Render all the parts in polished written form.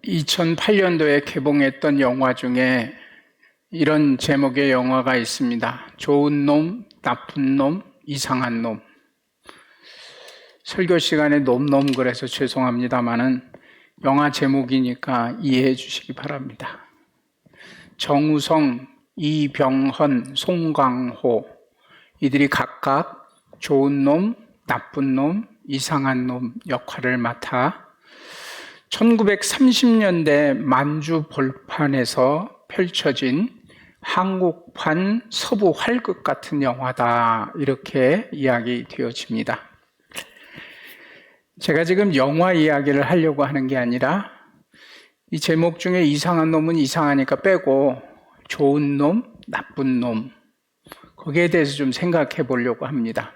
2008년도에 개봉했던 영화 중에 이런 제목의 영화가 있습니다. 좋은 놈, 나쁜 놈, 이상한 놈. 설교 시간에 놈 그래서 죄송합니다만은 영화 제목이니까 이해해 주시기 바랍니다. 정우성, 이병헌, 송강호 이들이 각각 좋은 놈, 나쁜 놈, 이상한 놈 역할을 맡아 1930년대 만주 벌판에서 펼쳐진 한국판 서부 활극 같은 영화다, 이렇게 이야기되어집니다. 제가 지금 영화 이야기를 하려고 하는 게 아니라 이 제목 중에 이상한 놈은 이상하니까 빼고 좋은 놈, 나쁜 놈, 거기에 대해서 좀 생각해 보려고 합니다.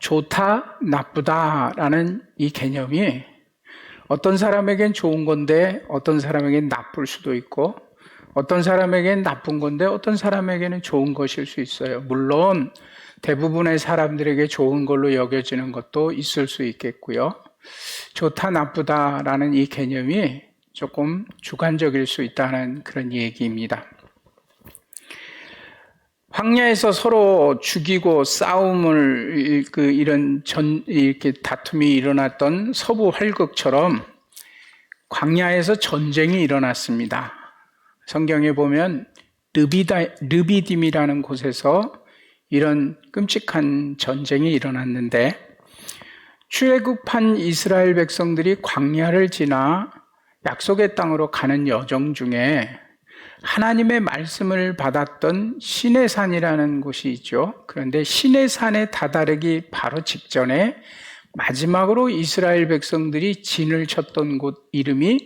좋다, 나쁘다라는 이 개념이 어떤 사람에겐 좋은 건데 어떤 사람에겐 나쁠 수도 있고, 어떤 사람에겐 나쁜 건데 어떤 사람에게는 좋은 것일 수 있어요. 물론 대부분의 사람들에게 좋은 걸로 여겨지는 것도 있을 수 있겠고요. 좋다, 나쁘다라는 이 개념이 조금 주관적일 수 있다는 그런 얘기입니다. 황야에서 서로 죽이고 싸움을 이렇게 다툼이 일어났던 서부 활극처럼 광야에서 전쟁이 일어났습니다. 성경에 보면 르비딤이라는 곳에서 이런 끔찍한 전쟁이 일어났는데, 출애굽한 이스라엘 백성들이 광야를 지나 약속의 땅으로 가는 여정 중에 하나님의 말씀을 받았던 시내산이라는 곳이 있죠. 그런데 시내산에 다다르기 바로 직전에 마지막으로 이스라엘 백성들이 진을 쳤던 곳 이름이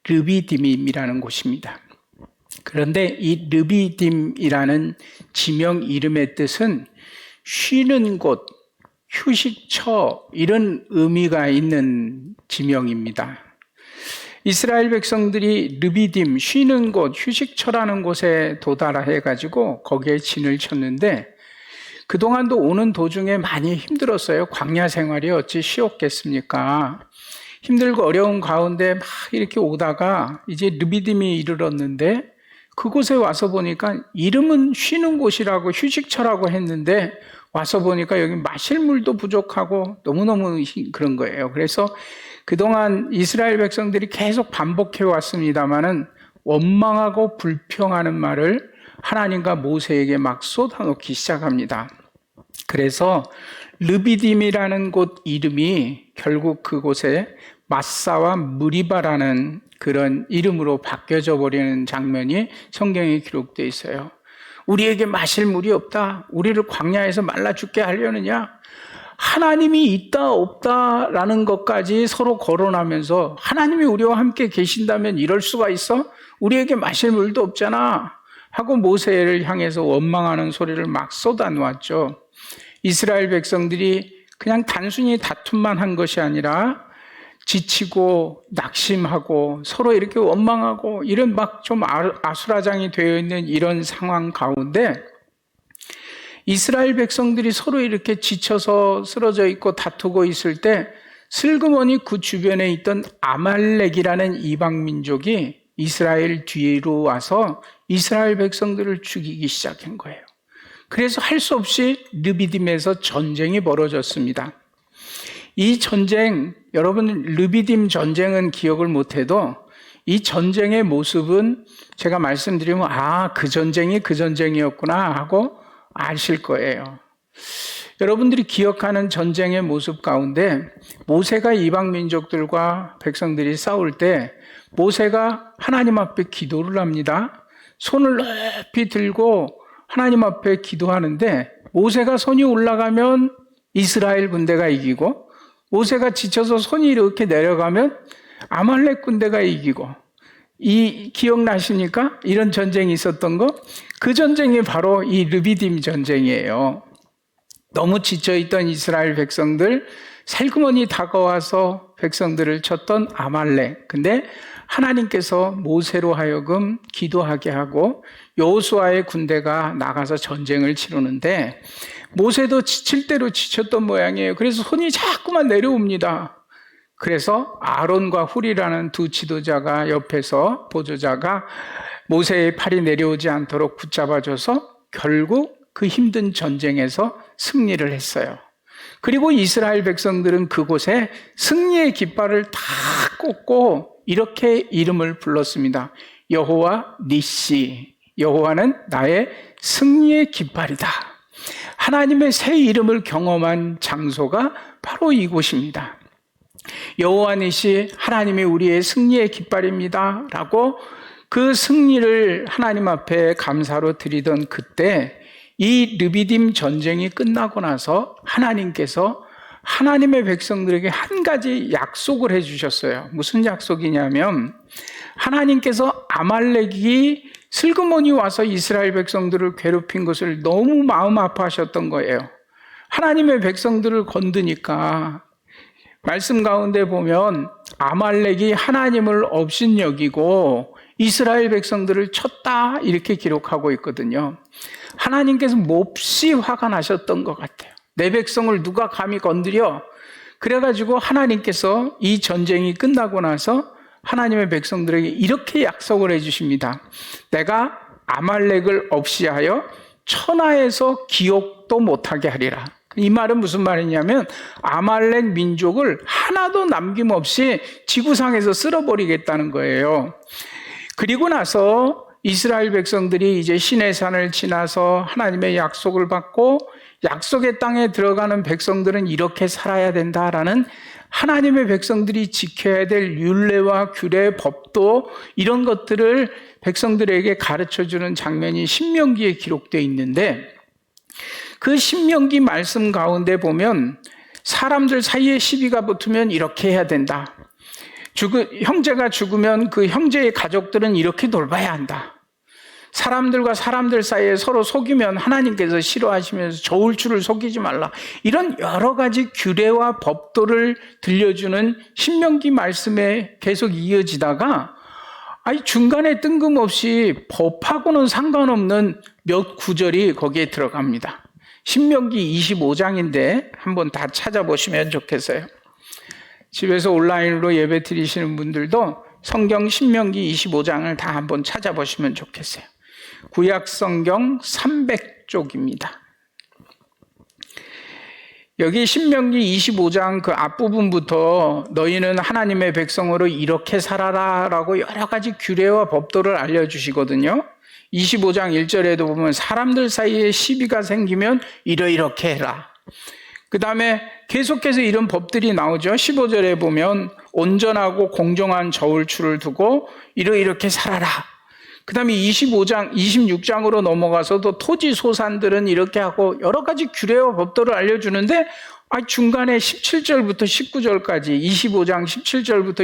르비딤이라는 곳입니다. 그런데 이 르비딤이라는 지명 이름의 뜻은 쉬는 곳, 휴식처, 이런 의미가 있는 지명입니다. 이스라엘 백성들이 르비딤, 쉬는 곳, 휴식처라는 곳에 도달해가지고 거기에 진을 쳤는데, 그동안도 오는 도중에 많이 힘들었어요. 광야 생활이 어찌 쉬웠겠습니까? 힘들고 어려운 가운데 막 이렇게 오다가 이제 르비딤이 이르렀는데, 그곳에 와서 보니까 이름은 쉬는 곳이라고, 휴식처라고 했는데 와서 보니까 여기 마실 물도 부족하고 너무너무 그런 거예요. 그래서 그동안 이스라엘 백성들이 계속 반복해 왔습니다마는 원망하고 불평하는 말을 하나님과 모세에게 막 쏟아놓기 시작합니다. 그래서 르비딤이라는 곳 이름이 결국 그곳에 마사와 무리바라는 그런 이름으로 바뀌어져 버리는 장면이 성경에 기록되어 있어요. 우리에게 마실 물이 없다, 우리를 광야에서 말라 죽게 하려느냐, 하나님이 있다 없다라는 것까지 서로 거론하면서 하나님이 우리와 함께 계신다면 이럴 수가 있어? 우리에게 마실 물도 없잖아 하고 모세를 향해서 원망하는 소리를 막 쏟아놓았죠. 이스라엘 백성들이 그냥 단순히 다툼만 한 것이 아니라 지치고 낙심하고 서로 이렇게 원망하고 이런 막 좀 아수라장이 되어 있는 이런 상황 가운데 이스라엘 백성들이 서로 이렇게 지쳐서 쓰러져 있고 다투고 있을 때 슬그머니 그 주변에 있던 아말렉이라는 이방 민족이 이스라엘 뒤로 와서 이스라엘 백성들을 죽이기 시작한 거예요. 그래서 할 수 없이 르비딤에서 전쟁이 벌어졌습니다. 이 전쟁, 여러분 르비딤 전쟁은 기억을 못해도 이 전쟁의 모습은 제가 말씀드리면 그 전쟁이 그 전쟁이었구나 하고 아실 거예요. 여러분들이 기억하는 전쟁의 모습 가운데 모세가 이방 민족들과 백성들이 싸울 때 모세가 하나님 앞에 기도를 합니다. 손을 높이 들고 하나님 앞에 기도하는데 모세가 손이 올라가면 이스라엘 군대가 이기고, 모세가 지쳐서 손이 이렇게 내려가면 아말렉 군대가 이기고, 이 기억나십니까? 이런 전쟁이 있었던 거? 그 전쟁이 바로 이 르비딤 전쟁이에요. 너무 지쳐있던 이스라엘 백성들, 살그머니 다가와서 백성들을 쳤던 아말렉. 근데 하나님께서 모세로 하여금 기도하게 하고 여호수아의 군대가 나가서 전쟁을 치르는데 모세도 지칠 대로 지쳤던 모양이에요. 그래서 손이 자꾸만 내려옵니다. 그래서 아론과 훌이라는 두 지도자가 옆에서 보조자가 모세의 팔이 내려오지 않도록 붙잡아줘서 결국 그 힘든 전쟁에서 승리를 했어요. 그리고 이스라엘 백성들은 그곳에 승리의 깃발을 다 꽂고 이렇게 이름을 불렀습니다. 여호와 니시, 여호와는 나의 승리의 깃발이다. 하나님의 새 이름을 경험한 장소가 바로 이곳입니다. 여호와 니시, 하나님이 우리의 승리의 깃발입니다 라고 그 승리를 하나님 앞에 감사로 드리던 그때 이 르비딤 전쟁이 끝나고 나서 하나님께서 하나님의 백성들에게 한 가지 약속을 해주셨어요. 무슨 약속이냐면 하나님께서 아말렉이 슬그머니 와서 이스라엘 백성들을 괴롭힌 것을 너무 마음 아파하셨던 거예요. 하나님의 백성들을 건드니까 말씀 가운데 보면 아말렉이 하나님을 업신여기고 이스라엘 백성들을 쳤다 이렇게 기록하고 있거든요. 하나님께서 몹시 화가 나셨던 것 같아요. 내 백성을 누가 감히 건드려? 그래가지고 하나님께서 이 전쟁이 끝나고 나서 하나님의 백성들에게 이렇게 약속을 해주십니다. 내가 아말렉을 없이하여 천하에서 기억도 못하게 하리라. 이 말은 무슨 말이냐면 아말렉 민족을 하나도 남김없이 지구상에서 쓸어버리겠다는 거예요. 그리고 나서 이스라엘 백성들이 이제 시내산을 지나서 하나님의 약속을 받고 약속의 땅에 들어가는 백성들은 이렇게 살아야 된다라는 하나님의 백성들이 지켜야 될 율례와 규례, 법도 이런 것들을 백성들에게 가르쳐주는 장면이 신명기에 기록되어 있는데 그 신명기 말씀 가운데 보면 사람들 사이에 시비가 붙으면 이렇게 해야 된다. 형제가 죽으면 그 형제의 가족들은 이렇게 돌봐야 한다. 사람들과 사람들 사이에 서로 속이면 하나님께서 싫어하시면서 저울추를 속이지 말라. 이런 여러 가지 규례와 법도를 들려주는 신명기 말씀에 계속 이어지다가 중간에 뜬금없이 법하고는 상관없는 몇 구절이 거기에 들어갑니다. 신명기 25장인데 한번 다 찾아보시면 좋겠어요. 집에서 온라인으로 예배 드리시는 분들도 성경 신명기 25장을 다 한번 찾아보시면 좋겠어요. 구약 성경 300쪽입니다. 여기 신명기 25장 그 앞부분부터 너희는 하나님의 백성으로 이렇게 살아라 라고 여러 가지 규례와 법도를 알려주시거든요. 25장 1절에도 보면 사람들 사이에 시비가 생기면 이렇게 해라. 그 다음에 계속해서 이런 법들이 나오죠. 15절에 보면 온전하고 공정한 저울추를 두고 이렇게 살아라. 그 다음에 26장으로 넘어가서도 토지 소산들은 이렇게 하고 여러 가지 규례와 법도를 알려주는데 중간에 17절부터 19절까지 25장 17절부터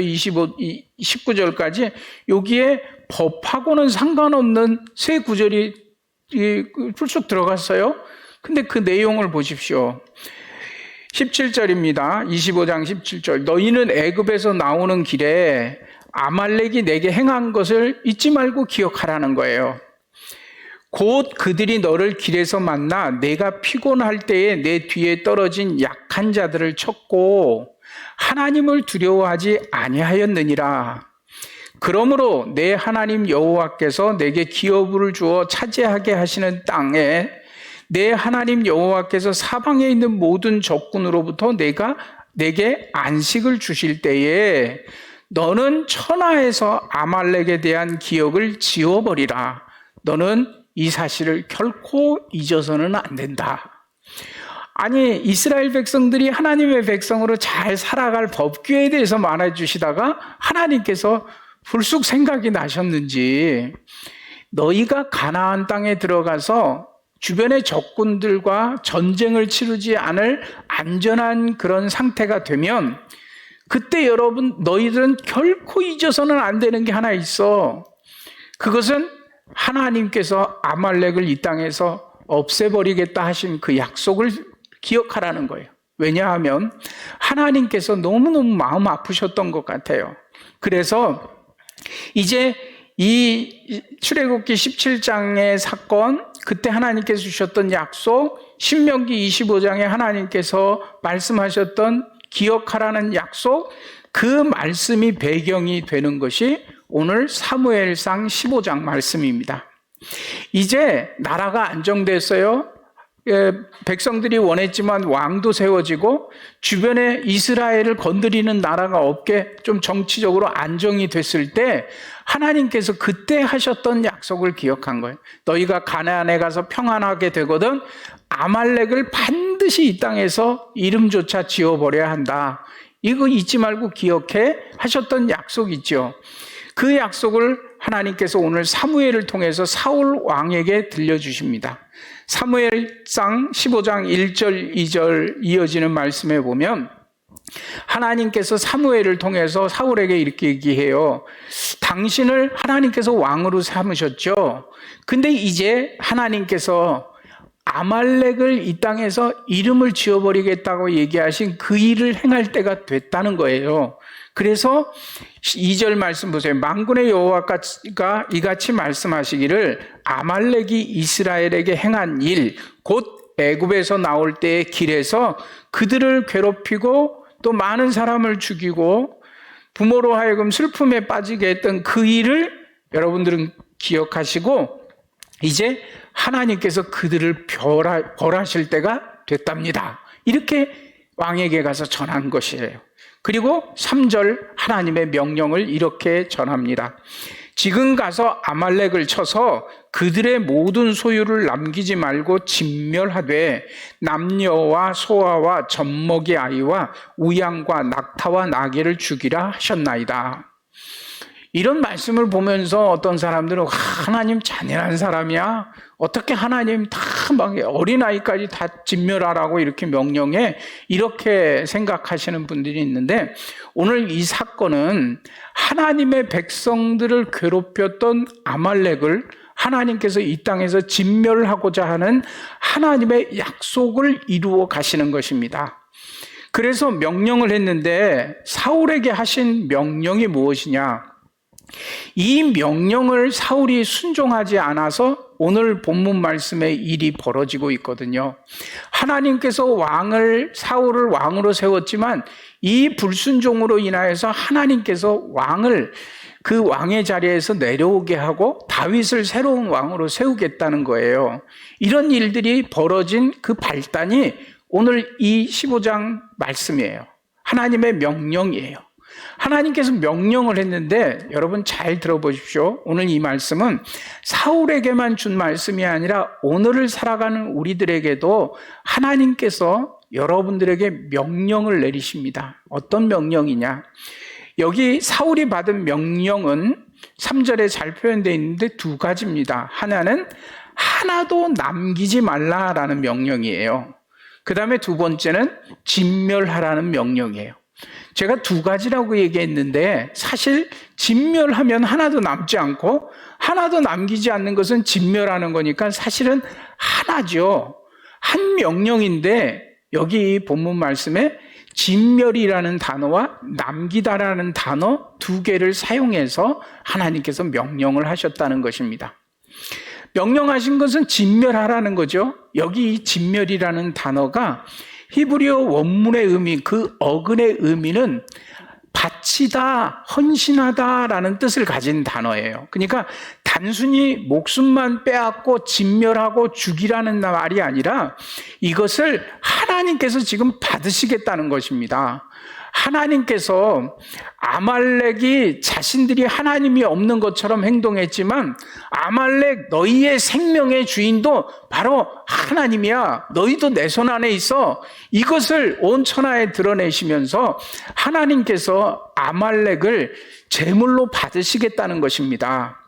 19절까지 여기에 법하고는 상관없는 세 구절이 불쑥 들어갔어요. 근데 그 내용을 보십시오. 17절입니다. 25장 17절. 너희는 애굽에서 나오는 길에 아말렉이 내게 행한 것을 잊지 말고 기억하라는 거예요. 곧 그들이 너를 길에서 만나 내가 피곤할 때에 내 뒤에 떨어진 약한 자들을 쳤고 하나님을 두려워하지 아니하였느니라. 그러므로 내 하나님 여호와께서 내게 기업을 주어 차지하게 하시는 땅에 내 하나님 여호와께서 사방에 있는 모든 적군으로부터 내게 안식을 주실 때에 너는 천하에서 아말렉에 대한 기억을 지워버리라. 너는 이 사실을 결코 잊어서는 안 된다. 아니, 이스라엘 백성들이 하나님의 백성으로 잘 살아갈 법규에 대해서 말해주시다가 하나님께서 불쑥 생각이 나셨는지 너희가 가나안 땅에 들어가서 주변의 적군들과 전쟁을 치르지 않을 안전한 그런 상태가 되면 그때 너희들은 결코 잊어서는 안 되는 게 하나 있어. 그것은 하나님께서 아말렉을 이 땅에서 없애버리겠다 하신 그 약속을 기억하라는 거예요. 왜냐하면 하나님께서 너무너무 마음 아프셨던 것 같아요. 그래서 이제 이 출애굽기 17장의 사건, 그때 하나님께서 주셨던 약속, 신명기 25장에 하나님께서 말씀하셨던 기억하라는 약속, 그 말씀이 배경이 되는 것이 오늘 사무엘상 15장 말씀입니다. 이제 나라가 안정됐어요. 백성들이 원했지만 왕도 세워지고 주변에 이스라엘을 건드리는 나라가 없게 좀 정치적으로 안정이 됐을 때 하나님께서 그때 하셨던 약속을 기억한 거예요. 너희가 가나안에 가서 평안하게 되거든 아말렉을 반드시 이 땅에서 이름조차 지워버려야 한다. 이거 잊지 말고 기억해 하셨던 약속 있죠. 그 약속을 하나님께서 오늘 사무엘을 통해서 사울 왕에게 들려주십니다. 사무엘상 15장 1절 2절 이어지는 말씀에 보면 하나님께서 사무엘을 통해서 사울에게 이렇게 얘기해요. 당신을 하나님께서 왕으로 삼으셨죠. 근데 이제 하나님께서 아말렉을 이 땅에서 이름을 지워버리겠다고 얘기하신 그 일을 행할 때가 됐다는 거예요. 그래서 2절 말씀 보세요. 만군의 여호와가 이같이 말씀하시기를 아말렉이 이스라엘에게 행한 일, 곧 애굽에서 나올 때의 길에서 그들을 괴롭히고 또 많은 사람을 죽이고 부모로 하여금 슬픔에 빠지게 했던 그 일을 여러분들은 기억하시고 이제 하나님께서 그들을 벌하실 때가 됐답니다. 이렇게 왕에게 가서 전한 것이에요. 그리고 3절 하나님의 명령을 이렇게 전합니다. 지금 가서 아말렉을 쳐서 그들의 모든 소유를 남기지 말고 진멸하되 남녀와 소아와 젖먹이 아이와 우양과 낙타와 나귀를 죽이라 하셨나이다. 이런 말씀을 보면서 어떤 사람들은 하나님 잔인한 사람이야. 어떻게 하나님 다 막 어린아이까지 다 진멸하라고 이렇게 명령해. 이렇게 생각하시는 분들이 있는데 오늘 이 사건은 하나님의 백성들을 괴롭혔던 아말렉을 하나님께서 이 땅에서 진멸하고자 하는 하나님의 약속을 이루어 가시는 것입니다. 그래서 명령을 했는데 사울에게 하신 명령이 무엇이냐? 이 명령을 사울이 순종하지 않아서 오늘 본문 말씀에 일이 벌어지고 있거든요. 하나님께서 사울을 왕으로 세웠지만 이 불순종으로 인하여서 하나님께서 그 왕의 자리에서 내려오게 하고 다윗을 새로운 왕으로 세우겠다는 거예요. 이런 일들이 벌어진 그 발단이 오늘 이 15장 말씀이에요. 하나님의 명령이에요. 하나님께서 명령을 했는데 여러분 잘 들어보십시오. 오늘 이 말씀은 사울에게만 준 말씀이 아니라 오늘을 살아가는 우리들에게도 하나님께서 여러분들에게 명령을 내리십니다. 어떤 명령이냐? 여기 사울이 받은 명령은 3절에 잘 표현되어 있는데 두 가지입니다. 하나는 하나도 남기지 말라라는 명령이에요. 그 다음에 두 번째는 진멸하라는 명령이에요. 제가 두 가지라고 얘기했는데 사실 진멸하면 하나도 남지 않고 하나도 남기지 않는 것은 진멸하는 거니까 사실은 하나죠. 한 명령인데 여기 본문 말씀에 진멸이라는 단어와 남기다라는 단어 두 개를 사용해서 하나님께서 명령을 하셨다는 것입니다. 명령하신 것은 진멸하라는 거죠. 여기 이 진멸이라는 단어가 히브리어 원문의 의미, 그 어근의 의미는 바치다, 헌신하다라는 뜻을 가진 단어예요. 그러니까 단순히 목숨만 빼앗고 진멸하고 죽이라는 말이 아니라 이것을 하나님께서 지금 받으시겠다는 것입니다. 하나님께서 아말렉이 자신들이 하나님이 없는 것처럼 행동했지만 아말렉 너희의 생명의 주인도 바로 하나님이야. 너희도 내 손 안에 있어. 이것을 온 천하에 드러내시면서 하나님께서 아말렉을 제물로 받으시겠다는 것입니다.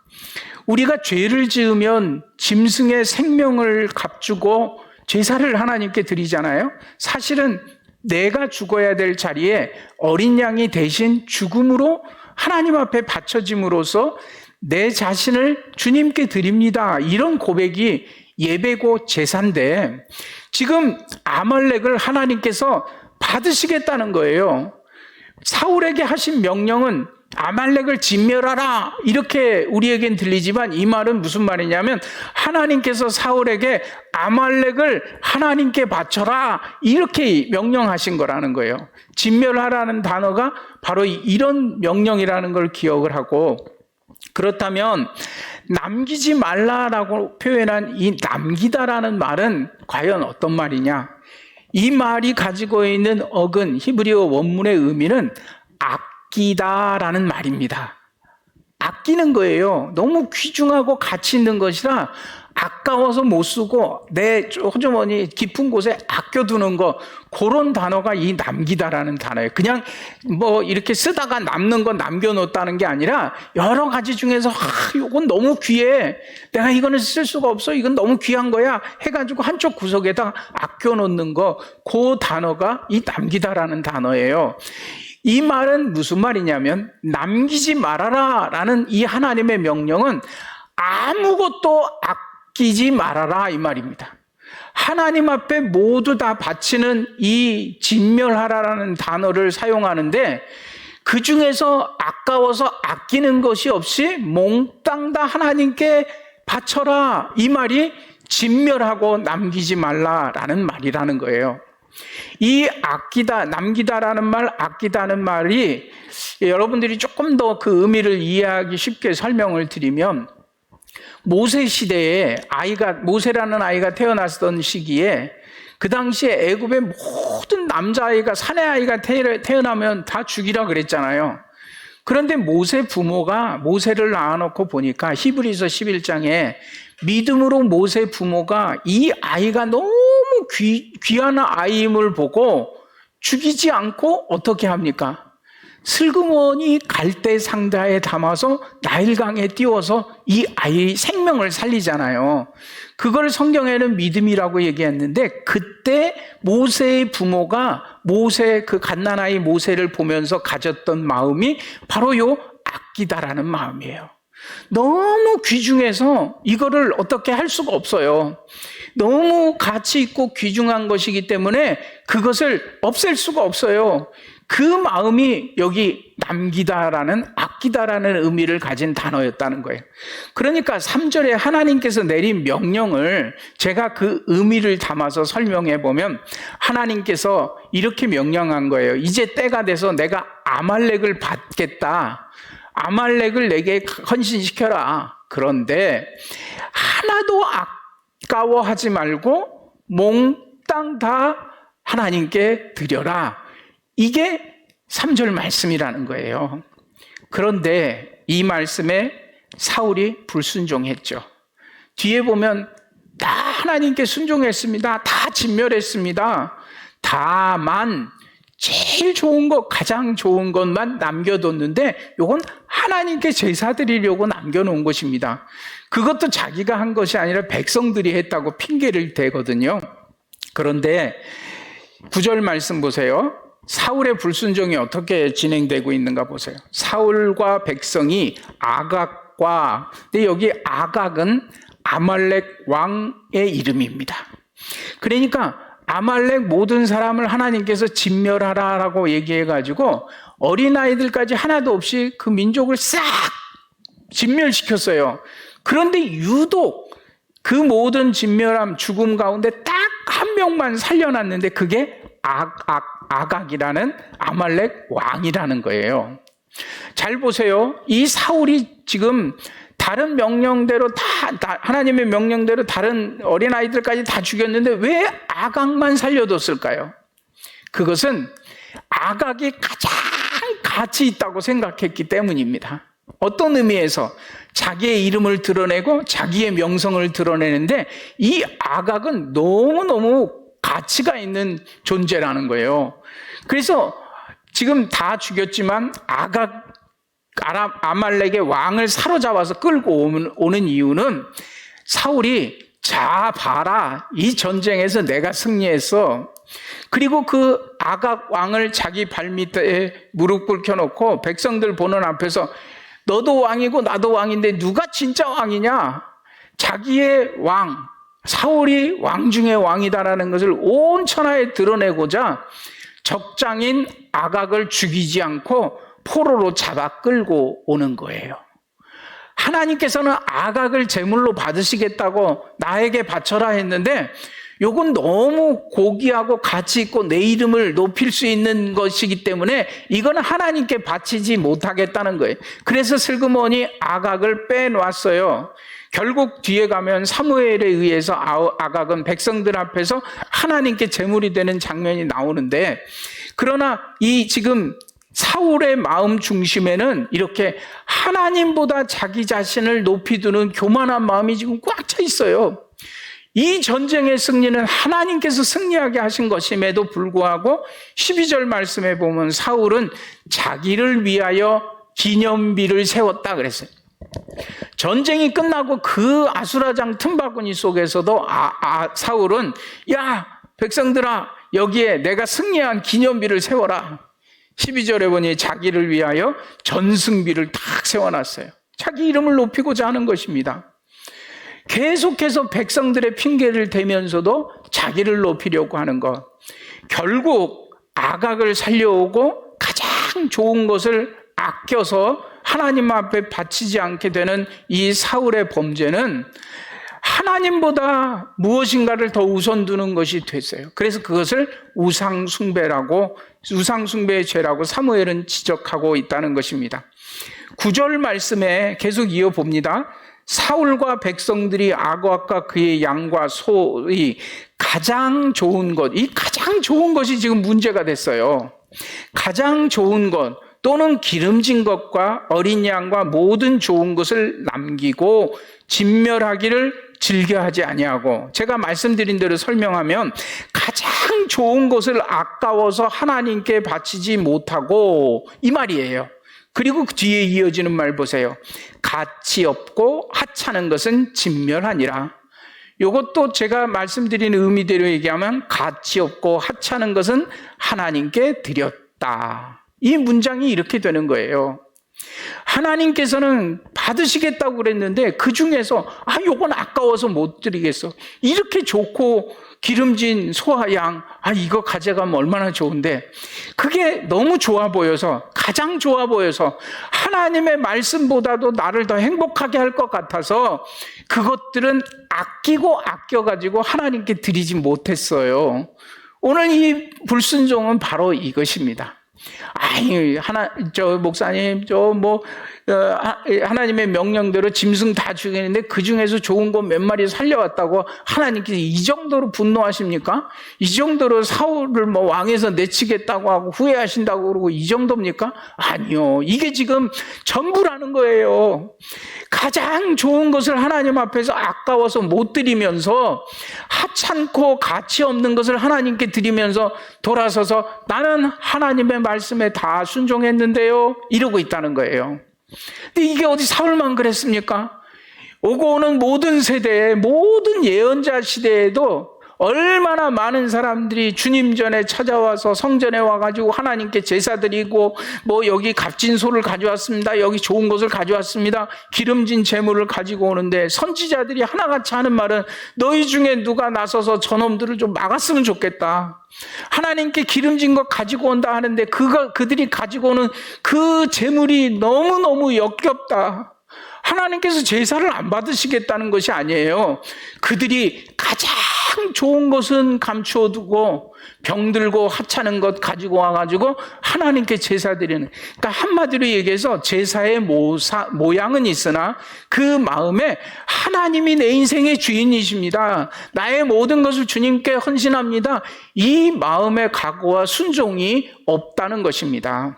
우리가 죄를 지으면 짐승의 생명을 값주고 제사를 하나님께 드리잖아요. 사실은 내가 죽어야 될 자리에 어린 양이 대신 죽음으로 하나님 앞에 바쳐짐으로써 내 자신을 주님께 드립니다. 이런 고백이 예배고 제사인데 지금 아말렉을 하나님께서 받으시겠다는 거예요. 사울에게 하신 명령은 아말렉을 진멸하라 이렇게 우리에겐 들리지만 이 말은 무슨 말이냐면 하나님께서 사울에게 아말렉을 하나님께 바쳐라 이렇게 명령하신 거라는 거예요. 진멸하라는 단어가 바로 이런 명령이라는 걸 기억을 하고, 그렇다면 남기지 말라라고 표현한 이 남기다라는 말은 과연 어떤 말이냐? 이 말이 가지고 있는 어근 히브리어 원문의 의미는 아끼다라는 말입니다. 아끼는 거예요. 너무 귀중하고 가치 있는 것이라 아까워서 못 쓰고 내 호주머니 깊은 곳에 아껴두는 거, 그런 단어가 이 남기다라는 단어예요. 그냥 뭐 이렇게 쓰다가 남는 건 남겨놓았다는 게 아니라 여러 가지 중에서 이건 너무 귀해, 내가 이거는 쓸 수가 없어, 이건 너무 귀한 거야 해가지고 한쪽 구석에다 아껴놓는 거, 그 단어가 이 남기다라는 단어예요. 이 말은 무슨 말이냐면 남기지 말아라 라는 이 하나님의 명령은 아무것도 아끼지 말아라 이 말입니다. 하나님 앞에 모두 다 바치는 이 진멸하라라는 단어를 사용하는데, 그 중에서 아까워서 아끼는 것이 없이 몽땅 다 하나님께 바쳐라, 이 말이 진멸하고 남기지 말라라는 말이라는 거예요. 이 아끼다, 남기다라는 말, 아끼다는 말이 여러분들이 조금 더 그 의미를 이해하기 쉽게 설명을 드리면, 모세 시대에 모세라는 아이가 태어났던 시기에 그 당시에 애굽의 모든 남자아이가, 사내아이가 태어나면 다 죽이라 그랬잖아요. 그런데 모세 부모가 모세를 낳아놓고 보니까 히브리서 11장에 믿음으로 모세 부모가 이 아이가 너무 귀한 아이임을 보고 죽이지 않고 어떻게 합니까? 슬그머니 갈대 상자에 담아서 나일강에 띄워서 이 아이의 생명을 살리잖아요. 그걸 성경에는 믿음이라고 얘기했는데, 그때 모세의 부모가 그 갓난아이 모세를 보면서 가졌던 마음이 바로 요 아끼다라는 마음이에요. 너무 귀중해서 이거를 어떻게 할 수가 없어요. 너무 가치 있고 귀중한 것이기 때문에 그것을 없앨 수가 없어요. 그 마음이 여기 남기다라는, 아끼다라는 의미를 가진 단어였다는 거예요. 그러니까 3절에 하나님께서 내린 명령을 제가 그 의미를 담아서 설명해 보면, 하나님께서 이렇게 명령한 거예요. 이제 때가 돼서 내가 아말렉을 받겠다. 아말렉을 내게 헌신시켜라. 그런데 하나도 아까워하지 말고 몽땅 다 하나님께 드려라. 이게 3절 말씀이라는 거예요. 그런데 이 말씀에 사울이 불순종했죠. 뒤에 보면 다 하나님께 순종했습니다. 다 진멸했습니다. 다만 제일 좋은 것, 가장 좋은 것만 남겨뒀는데 이건 하나님께 제사 드리려고 남겨놓은 것입니다. 그것도 자기가 한 것이 아니라 백성들이 했다고 핑계를 대거든요. 그런데 9절 말씀 보세요. 사울의 불순종이 어떻게 진행되고 있는가 보세요. 사울과 백성이 아각과, 근데 여기 아각은 아말렉 왕의 이름입니다. 그러니까 아말렉 모든 사람을 하나님께서 진멸하라라고 얘기해가지고 어린아이들까지 하나도 없이 그 민족을 싹 진멸시켰어요. 그런데 유독 그 모든 진멸함, 죽음 가운데 딱 한 명만 살려놨는데 그게 아각이라는 아말렉 왕이라는 거예요. 잘 보세요. 이 사울이 지금 다른 명령대로 하나님의 명령대로 다른 어린아이들까지 다 죽였는데 왜 아각만 살려뒀을까요? 그것은 아각이 가장 가치 있다고 생각했기 때문입니다. 어떤 의미에서? 자기의 이름을 드러내고 자기의 명성을 드러내는데 이 아각은 너무너무 가치가 있는 존재라는 거예요. 그래서 지금 다 죽였지만 아말렉의 왕을 사로잡아서 끌고 오는 이유는 사울이, 자 봐라, 이 전쟁에서 내가 승리했어. 그리고 그 아각 왕을 자기 발밑에 무릎 꿇혀놓고 백성들 보는 앞에서 너도 왕이고 나도 왕인데 누가 진짜 왕이냐? 자기의 왕, 사울이 왕 중의 왕이다라는 것을 온 천하에 드러내고자 적장인 아각을 죽이지 않고 포로로 잡아 끌고 오는 거예요. 하나님께서는 아각을 제물로 받으시겠다고 나에게 바쳐라 했는데 요건 너무 고귀하고 가치 있고 내 이름을 높일 수 있는 것이기 때문에 이거는 하나님께 바치지 못하겠다는 거예요. 그래서 슬그머니 아각을 빼놨어요. 결국 뒤에 가면 사무엘에 의해서 아각은 백성들 앞에서 하나님께 제물이 되는 장면이 나오는데, 그러나 이 지금 사울의 마음 중심에는 이렇게 하나님보다 자기 자신을 높이 두는 교만한 마음이 지금 꽉 차 있어요. 이 전쟁의 승리는 하나님께서 승리하게 하신 것임에도 불구하고 12절 말씀에 보면 사울은 자기를 위하여 기념비를 세웠다 그랬어요. 전쟁이 끝나고 그 아수라장 틈바구니 속에서도 사울은 야 백성들아 여기에 내가 승리한 기념비를 세워라. 12절에 보니 자기를 위하여 전승비를 탁 세워놨어요. 자기 이름을 높이고자 하는 것입니다. 계속해서 백성들의 핑계를 대면서도 자기를 높이려고 하는 것. 결국 아각을 살려오고 가장 좋은 것을 아껴서 하나님 앞에 바치지 않게 되는 이 사울의 범죄는 하나님보다 무엇인가를 더 우선 두는 것이 됐어요. 그래서 그것을 우상숭배의 죄라고 사무엘은 지적하고 있다는 것입니다. 9절 말씀에 계속 이어봅니다. 사울과 백성들이 아각과 그의 양과 소의 가장 좋은 것, 이 가장 좋은 것이 지금 문제가 됐어요. 가장 좋은 것 또는 기름진 것과 어린 양과 모든 좋은 것을 남기고 진멸하기를 즐겨하지 아니하고, 제가 말씀드린 대로 설명하면 가장 좋은 것을 아까워서 하나님께 바치지 못하고 이 말이에요. 그리고 그 뒤에 이어지는 말 보세요. 가치 없고 하찮은 것은 진멸하니라. 이것도 제가 말씀드린 의미대로 얘기하면 가치 없고 하찮은 것은 하나님께 드렸다. 이 문장이 이렇게 되는 거예요. 하나님께서는 받으시겠다고 그랬는데 그 중에서 요건 아까워서 못 드리겠어. 이렇게 좋고 기름진 소와 양, 이거 가져가면 얼마나 좋은데, 그게 너무 좋아 보여서, 가장 좋아 보여서 하나님의 말씀보다도 나를 더 행복하게 할 것 같아서 그것들은 아끼고 아껴가지고 하나님께 드리지 못했어요. 오늘 이 불순종은 바로 이것입니다. 목사님, 하나님의 명령대로 짐승 다 죽이는데 그 중에서 좋은 거 몇 마리 살려왔다고 하나님께서 이 정도로 분노하십니까? 이 정도로 사울을 왕에서 내치겠다고 하고 후회하신다고 그러고 이 정도입니까? 아니요. 이게 지금 전부라는 거예요. 가장 좋은 것을 하나님 앞에서 아까워서 못 드리면서 하찮고 가치 없는 것을 하나님께 드리면서 돌아서서 나는 하나님의 말씀에 다 순종했는데요, 이러고 있다는 거예요. 근데 이게 어디 사울만 그랬습니까? 오고 오는 모든 세대에, 모든 예언자 시대에도 얼마나 많은 사람들이 주님 전에 찾아와서 성전에 와가지고 하나님께 제사 드리고, 여기 값진 소를 가져왔습니다, 여기 좋은 것을 가져왔습니다, 기름진 제물을 가지고 오는데 선지자들이 하나같이 하는 말은 너희 중에 누가 나서서 저놈들을 좀 막았으면 좋겠다. 하나님께 기름진 것 가지고 온다 하는데 그들이 가지고 오는 그 제물이 너무너무 역겹다. 하나님께서 제사를 안 받으시겠다는 것이 아니에요. 그들이 가장 좋은 것은 감추어 두고 병들고 하찮은 것 가지고 와가지고 하나님께 제사 드리는, 그러니까 한마디로 얘기해서 제사의 모양은 있으나 그 마음에 하나님이 내 인생의 주인이십니다, 나의 모든 것을 주님께 헌신합니다, 이 마음의 각오와 순종이 없다는 것입니다.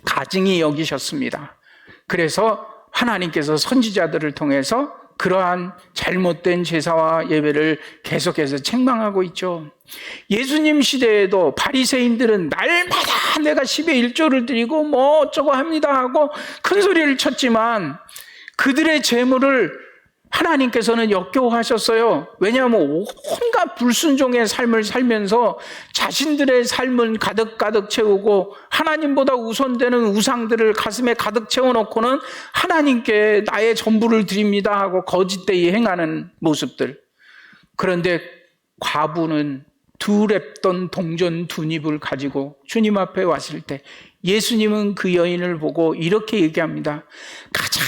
가증히 여기셨습니다. 그래서 하나님께서 선지자들을 통해서 그러한 잘못된 제사와 예배를 계속해서 책망하고 있죠. 예수님 시대에도 바리새인들은 날마다 내가 10의 1조를 드리고 어쩌고 합니다 하고 큰 소리를 쳤지만 그들의 재물을 하나님께서는 역겨워하셨어요. 왜냐하면 온갖 불순종의 삶을 살면서 자신들의 삶은 가득가득 채우고 하나님보다 우선되는 우상들을 가슴에 가득 채워놓고는 하나님께 나의 전부를 드립니다 하고 거짓되이 행하는 모습들. 그런데 과부는 두 랩돈 동전 두 닙을 가지고 주님 앞에 왔을 때 예수님은 그 여인을 보고 이렇게 얘기합니다. 가장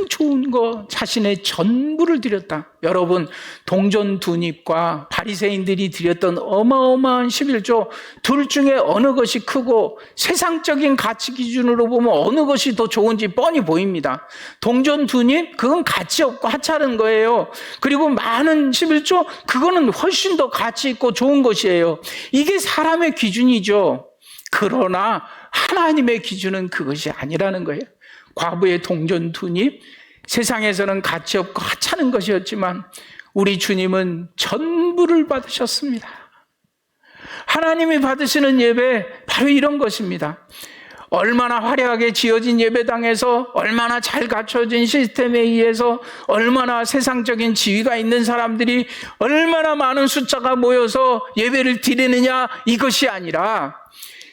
좋은 거 자신의 전부를 드렸다. 여러분, 동전 두 잎과 바리새인들이 드렸던 어마어마한 11조, 둘 중에 어느 것이 크고 세상적인 가치 기준으로 보면 어느 것이 더 좋은지 뻔히 보입니다. 동전 두 잎, 그건 가치 없고 하찮은 거예요. 그리고 많은 11조, 그거는 훨씬 더 가치 있고 좋은 것이에요. 이게 사람의 기준이죠. 그러나 하나님의 기준은 그것이 아니라는 거예요. 과부의 동전 두 잎, 세상에서는 가치 없고 하찮은 것이었지만 우리 주님은 전부를 받으셨습니다. 하나님이 받으시는 예배, 바로 이런 것입니다. 얼마나 화려하게 지어진 예배당에서, 얼마나 잘 갖춰진 시스템에 의해서, 얼마나 세상적인 지위가 있는 사람들이 얼마나 많은 숫자가 모여서 예배를 드리느냐, 이것이 아니라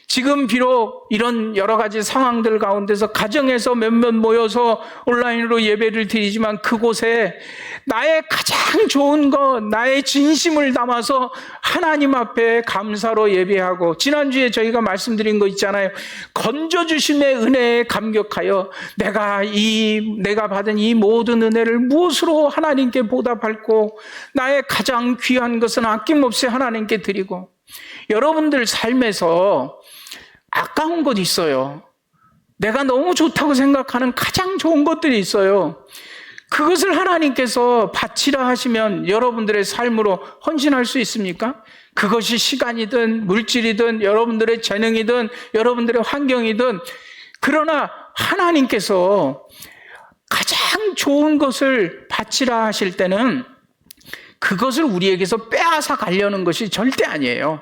지금 비록 이런 여러 가지 상황들 가운데서 가정에서 몇몇 모여서 온라인으로 예배를 드리지만 그곳에 나의 가장 좋은 것, 나의 진심을 담아서 하나님 앞에 감사로 예배하고, 지난주에 저희가 말씀드린 거 있잖아요. 건져주심의 은혜에 감격하여 내가 받은 이 모든 은혜를 무엇으로 하나님께 보답할고, 나의 가장 귀한 것은 아낌없이 하나님께 드리고. 여러분들 삶에서 아까운 것 있어요. 내가 너무 좋다고 생각하는 가장 좋은 것들이 있어요. 그것을 하나님께서 바치라 하시면 여러분들의 삶으로 헌신할 수 있습니까? 그것이 시간이든 물질이든 여러분들의 재능이든 여러분들의 환경이든, 그러나 하나님께서 가장 좋은 것을 바치라 하실 때는 그것을 우리에게서 빼앗아 가려는 것이 절대 아니에요.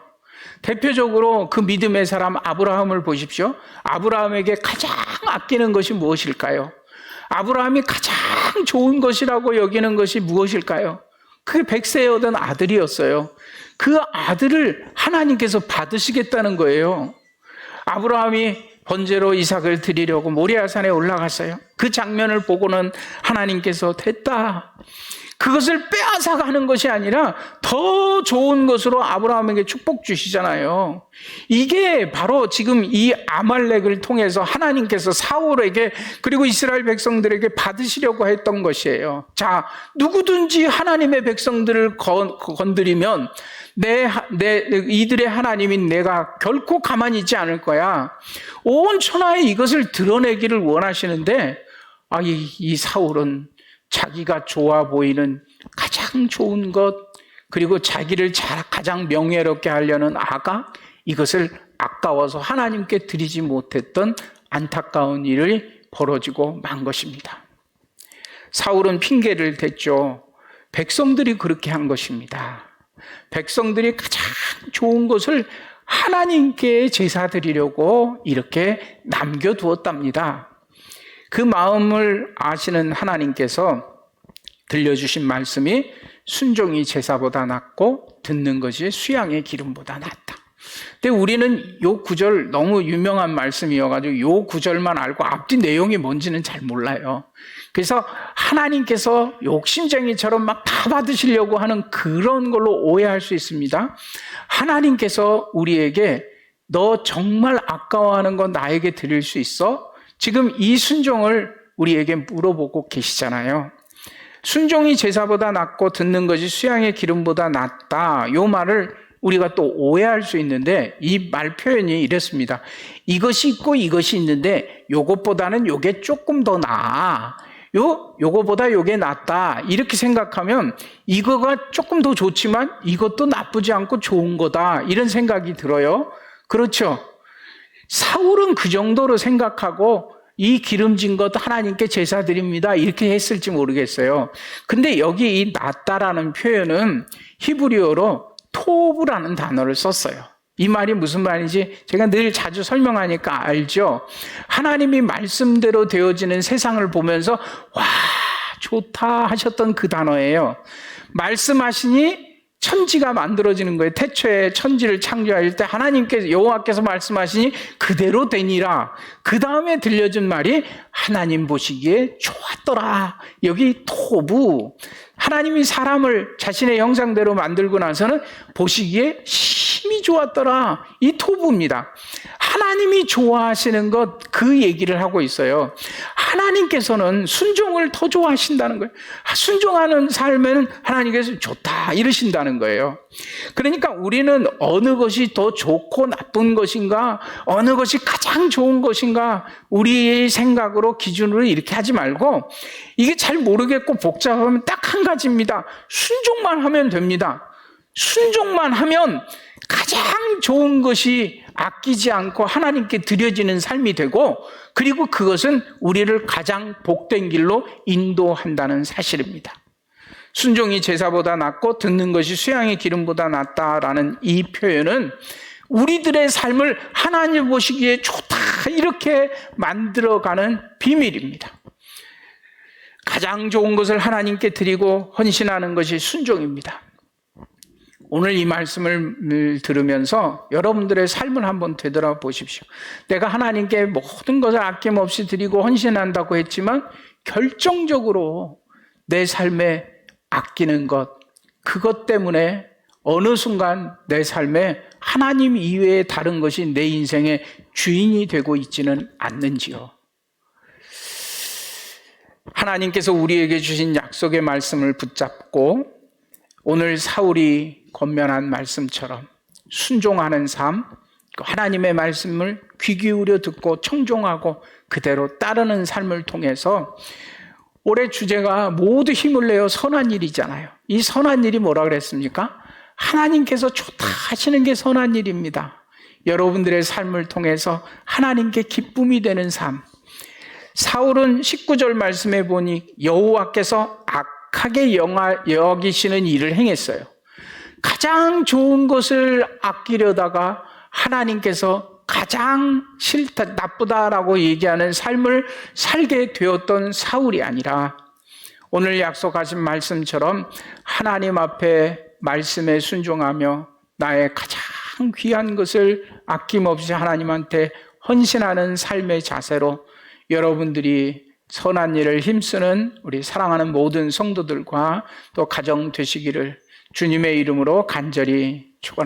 대표적으로 그 믿음의 사람 아브라함을 보십시오. 아브라함에게 가장 아끼는 것이 무엇일까요? 아브라함이 가장 좋은 것이라고 여기는 것이 무엇일까요? 그게 100세에 얻은 아들이었어요. 그 아들을 하나님께서 받으시겠다는 거예요. 아브라함이 번제로 이삭을 드리려고 모리아산에 올라갔어요. 그 장면을 보고는 하나님께서 됐다, 그것을 빼앗아 가는 것이 아니라 더 좋은 것으로 아브라함에게 축복 주시잖아요. 이게 바로 지금 이 아말렉을 통해서 하나님께서 사울에게, 그리고 이스라엘 백성들에게 받으시려고 했던 것이에요. 자, 누구든지 하나님의 백성들을 건드리면 이들의 하나님인 내가 결코 가만히 있지 않을 거야. 온 천하에 이것을 드러내기를 원하시는데, 이 사울은 자기가 좋아 보이는 가장 좋은 것, 그리고 자기를 가장 명예롭게 하려는 악악, 이것을 아까워서 하나님께 드리지 못했던 안타까운 일이 벌어지고 만 것입니다. 사울은 핑계를 댔죠. 백성들이 그렇게 한 것입니다. 백성들이 가장 좋은 것을 하나님께 제사 드리려고 이렇게 남겨두었답니다. 그 마음을 아시는 하나님께서 들려주신 말씀이 순종이 제사보다 낫고 듣는 것이 수양의 기름보다 낫다. 근데 우리는 이 구절 너무 유명한 말씀이어가지고 이 구절만 알고 앞뒤 내용이 뭔지는 잘 몰라요. 그래서 하나님께서 욕심쟁이처럼 막 다 받으시려고 하는 그런 걸로 오해할 수 있습니다. 하나님께서 우리에게 너 정말 아까워하는 거 나에게 드릴 수 있어? 지금 이 순종을 우리에게 물어보고 계시잖아요. 순종이 제사보다 낫고 듣는 것이 수양의 기름보다 낫다. 이 말을 우리가 또 오해할 수 있는데, 이 말 표현이 이랬습니다. 이것이 있고 이것이 있는데 요것보다는 요게 조금 더 나아. 요거보다 요게 낫다. 이렇게 생각하면 이거가 조금 더 좋지만 이것도 나쁘지 않고 좋은 거다. 이런 생각이 들어요. 그렇죠? 사울은 그 정도로 생각하고 이 기름진 것 하나님께 제사 드립니다, 이렇게 했을지 모르겠어요. 근데 여기 이 낫다라는 표현은 히브리어로 토브라는 단어를 썼어요. 이 말이 무슨 말인지 제가 늘 자주 설명하니까 알죠? 하나님이 말씀대로 되어지는 세상을 보면서 와, 좋다 하셨던 그 단어예요. 말씀하시니 천지가 만들어지는 거예요. 태초에 천지를 창조할 때 하나님께서 여호와께서 말씀하시니 그대로 되니라. 그 다음에 들려준 말이 하나님 보시기에 좋았더라. 여기 토부, 하나님이 사람을 자신의 형상대로 만들고 나서는 보시기에 심히 좋았더라. 이 토부입니다. 하나님이 좋아하시는 것, 그 얘기를 하고 있어요. 하나님께서는 순종을 더 좋아하신다는 거예요. 순종하는 삶에는 하나님께서 좋다 이러신다는 거예요. 그러니까 우리는 어느 것이 더 좋고 나쁜 것인가, 어느 것이 가장 좋은 것인가, 우리의 생각으로 기준으로 이렇게 하지 말고, 이게 잘 모르겠고 복잡하면 딱 한 가지입니다. 순종만 하면 됩니다. 순종만 하면 가장 좋은 것이 아끼지 않고 하나님께 드려지는 삶이 되고, 그리고 그것은 우리를 가장 복된 길로 인도한다는 사실입니다. 순종이 제사보다 낫고 듣는 것이 수양의 기름보다 낫다라는 이 표현은 우리들의 삶을 하나님 보시기에 좋다 이렇게 만들어가는 비밀입니다. 가장 좋은 것을 하나님께 드리고 헌신하는 것이 순종입니다. 오늘 이 말씀을 들으면서 여러분들의 삶을 한번 되돌아보십시오. 내가 하나님께 모든 것을 아낌없이 드리고 헌신한다고 했지만 결정적으로 내 삶에 아끼는 것, 그것 때문에 어느 순간 내 삶에 하나님 이외의 다른 것이 내 인생의 주인이 되고 있지는 않는지요. 하나님께서 우리에게 주신 약속의 말씀을 붙잡고 오늘 사울이 권면한 말씀처럼 순종하는 삶, 하나님의 말씀을 귀 기울여 듣고 청종하고 그대로 따르는 삶을 통해서, 올해 주제가 모두 힘을 내어 선한 일이잖아요. 이 선한 일이 뭐라 그랬습니까? 하나님께서 좋다 하시는 게 선한 일입니다. 여러분들의 삶을 통해서 하나님께 기쁨이 되는 삶. 사울은 19절 말씀에 보니 여호와께서 악하게 여기시는 일을 행했어요. 가장 좋은 것을 아끼려다가 하나님께서 가장 싫다, 나쁘다라고 얘기하는 삶을 살게 되었던 사울이 아니라 오늘 약속하신 말씀처럼 하나님 앞에 말씀에 순종하며 나의 가장 귀한 것을 아낌없이 하나님한테 헌신하는 삶의 자세로 여러분들이 선한 일을 힘쓰는 우리 사랑하는 모든 성도들과 또 가정 되시기를 주님의 이름으로 간절히 축원합니다.